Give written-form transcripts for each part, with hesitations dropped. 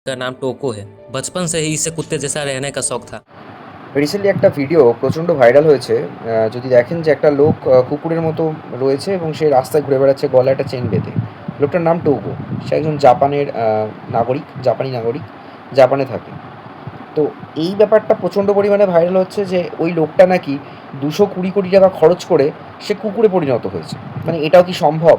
का नाम टोको है। बचपन से ही इसे कुत्ते जैसा रहने का शौक था। রিসেন্টলি একটা ভিডিও প্রচণ্ড ভাইরাল হয়েছে। যদি দেখেন যে একটা লোক কুকুরের মতো রয়েছে এবং সে রাস্তায় ঘুরে বেড়াচ্ছে গলায় একটা চেন বেঁধে। লোকটার নাম টোগো। সে একজন জাপানের জাপানি নাগরিক, জাপানে থাকে। তো এই ব্যাপারটা প্রচণ্ড পরিমাণে ভাইরাল হচ্ছে যে ওই লোকটা নাকি 220 কোটি টাকা খরচ করে সে কুকুরে পরিণত হয়েছে। মানে এটাও কি সম্ভব?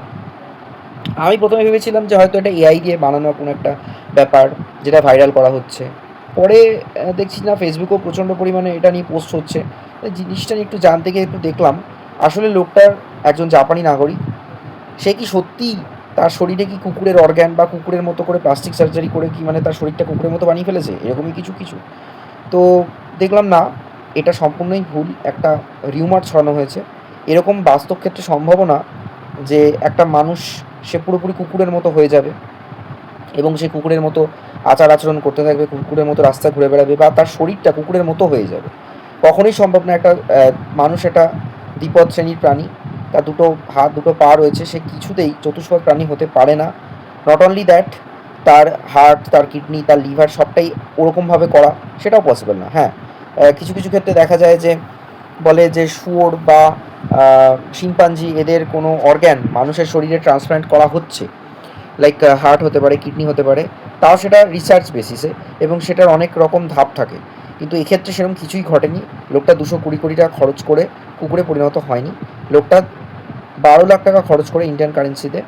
আমি প্রথমে ভেবেছিলাম যে হয়তো এটা এআই দিয়ে বানানো কোনো একটা ব্যাপার, যেটা ভাইরাল করা হচ্ছে। পরে দেখছি না ফেসবুকেও প্রচণ্ড পরিমাণে এটা নিয়ে পোস্ট হচ্ছে। জিনিসটা নিয়ে একটু জানতে গিয়ে একটু দেখলাম, আসলে লোকটার একজন জাপানি নাগরিক। সে কি সত্যিই তার শরীরে কি কুকুরের অর্গ্যান বা কুকুরের মতো করে প্লাস্টিক সার্জারি করে কি মানে তার শরীরটা কুকুরের মতো বানিয়ে ফেলেছে? এরকমই কিছু। তো দেখলাম না, এটা সম্পূর্ণই ভুল একটা রিউমার ছড়ানো হয়েছে। এরকম বাস্তব ক্ষেত্রে সম্ভবও না যে একটা মানুষ সে পুরোপুরি কুকুরের মতো হয়ে যাবে এবং সে কুকুরের মতো আচার আচরণ করতে থাকবে, কুকুরের মতো রাস্তায় ঘুরে বেড়াবে বা তার শরীরটা কুকুরের মতো হয়ে যাবে। কখনোই সম্ভব না। একটা মানুষ একটা দ্বিপদ শ্রেণীর প্রাণী। তার দুটো হাত দুটো পা রয়েছে, সে কিছুতেই চতুষ্পদ প্রাণী হতে পারে না। নট অনলি দ্যাট, তার হার্ট, তার কিডনি, তার লিভার সবটাই ওরকমভাবে করা, সেটাও পসিবল না। হ্যাঁ, কিছু ক্ষেত্রে দেখা যায় যে বলে যে শুয়োর বা শিম্পাঞ্জি এদের কোনো অর্গ্যান মানুষের শরীরে ট্রান্সপ্ল্যান্ট করা হচ্ছে, লাইক হার্ট হতে পারে, কিডনি হতে পারে। তাও সেটা রিসার্চ বেসিসে এবং সেটার অনেক রকম ধাপ থাকে। কিন্তু এক্ষেত্রে সেরকম কিছুই ঘটেনি। লোকটা 220 কোটি টাকা খরচ করে কুকুরে পরিণত হয়নি। লোকটা 12 লাখ টাকা খরচ করে ইন্ডিয়ান কারেন্সিতে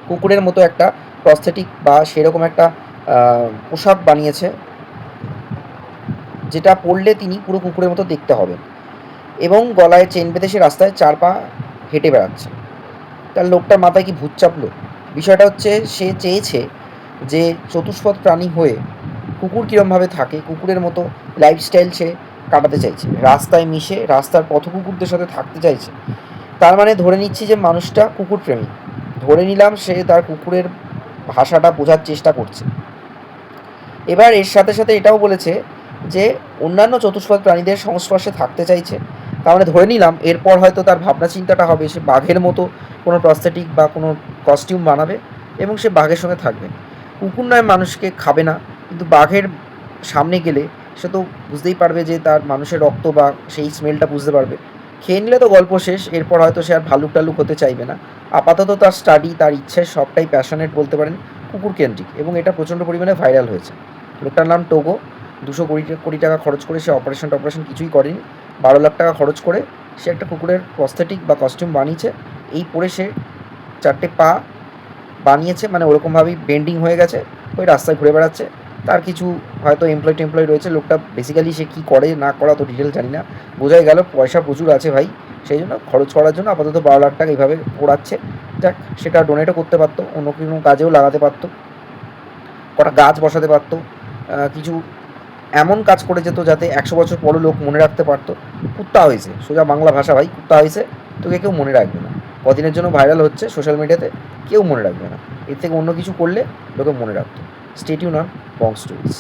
কুকুরের মতো একটা প্রস্থেটিক বা সেরকম একটা পোশাক বানিয়েছে, যেটা পরলে তিনি পুরো কুকুরের মতো দেখতে হবে এবং গলায় চেন বেঁধে সে রাস্তায় 4 পা হেঁটে বেড়াচ্ছে। তার লোকটার মাথায় কি ভূত চাপলো? বিষয়টা হচ্ছে সে চেয়েছে যে চতুষ্পদ প্রাণী হয়ে কুকুর কীরমভাবে থাকে, কুকুরের মতো লাইফস্টাইল সে কাটাতে চাইছে, রাস্তায় মিশে রাস্তার পথ কুকুরদের সাথে থাকতে চাইছে। তার মানে ধরে নিচ্ছি যে মানুষটা কুকুরপ্রেমী। ধরে নিলাম সে তার কুকুরের ভাষাটা বোঝার চেষ্টা করছে। এবার এর সাথে এটাও বলেছে যে অন্যান্য চতুষ্পদ প্রাণীদের সংস্পর্শে থাকতে চাইছে। তার মানে ধরে নিলাম এরপর হয়তো তার ভাবনা চিন্তাটা হবে সে বাঘের মতো কোনো প্রস্থেটিক বা কোনো কস্টিউম বানাবে এবং সে বাঘের সঙ্গে থাকবে। কুকুর নয় মানুষকে খাবে না, কিন্তু বাঘের সামনে গেলে সে তো বুঝতেই পারবে যে তার মানুষের রক্ত বা সেই স্মেলটা বুঝতে পারবে। খেয়ে নিলে তো গল্প শেষ, এরপর হয়তো সে আর ভালুক টালুক হতে চাইবে না। আপাতত তার স্টাডি, তার ইচ্ছে সবটাই প্যাশনেট বলতে পারেন কুকুর কেন্দ্রিক এবং এটা প্রচণ্ড পরিমাণে ভাইরাল হয়েছে। লোকটার নাম টোগো। 200 কোটি টাকা খরচ করে সে অপারেশন কিছুই করেনি। 12 লাখ টাকা খরচ করে সে একটা কুকুরের প্রস্থেটিক বা কস্টিউম বানিয়েছে। এই পরে সে 4টে পা বানিয়েছে, মানে ওরকমভাবেই বেন্ডিং হয়ে গেছে, ওই রাস্তায় ঘুরে বেড়াচ্ছে। তার কিছু হয়তো এমপ্লয় রয়েছে। লোকটা বেসিক্যালি সে কী করে না করে অত ডিটেল জানি না। বোঝাই গেল পয়সা প্রচুর আছে ভাই, সেই জন্য খরচ করার জন্য আপাতত 12 লাখ টাকা এইভাবে পোড়াচ্ছে। যাক, সেটা ডোনেটও করতে পারতো, অন্য কোনো কাজেও লাগাতে পারতো, কটা গাছ বসাতে পারতো, কিছু এমন কাজ করে যেত যাতে 100 বছর পরও লোক মনে রাখতে পারতো। কুত্তা হয়েছে, সোজা বাংলা ভাষা ভাই, কুত্তা হয়েছে, তোকে কেউ মনে রাখবে না। কদিনের জন্য ভাইরাল হচ্ছে সোশ্যাল মিডিয়াতে, কেউ মনে রাখবে না। এর থেকে অন্য কিছু করলে লোকে মনে রাখতো। Stay tune on Bong stories.